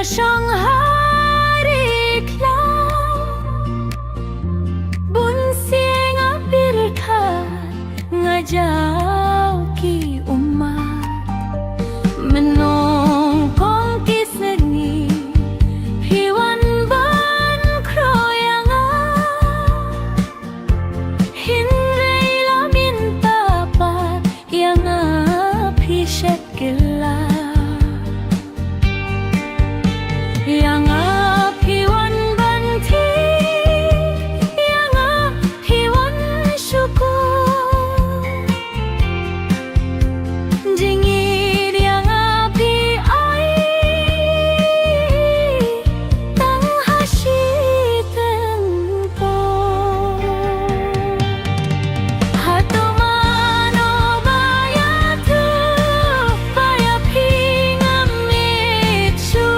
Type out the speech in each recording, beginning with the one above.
Shanghai cloud bun siang apirkan ngajau ki umat menongkong ki seni hiwan ban kroyanga hindai la minta pat yang apishat gila yang apiwan banti yang apiwan syukur jingid yang api ai tang hasi tempo hatu mano bayatu bayapi ngamitsu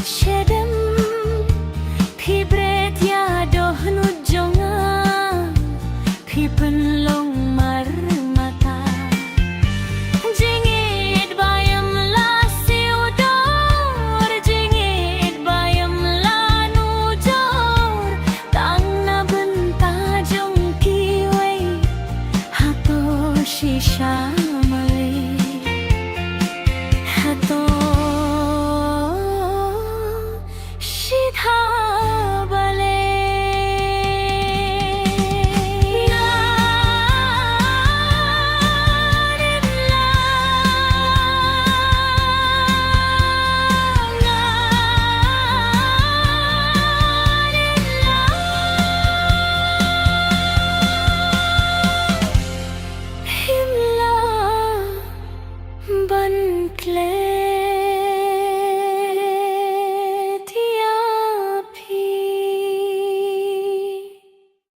Shedem pi bret ya doh nu jonga pi penlong mar mata jingid bayam la siudor jingid bayam la nu jor tang na benta jong ki wei hato shisha male hato ban kle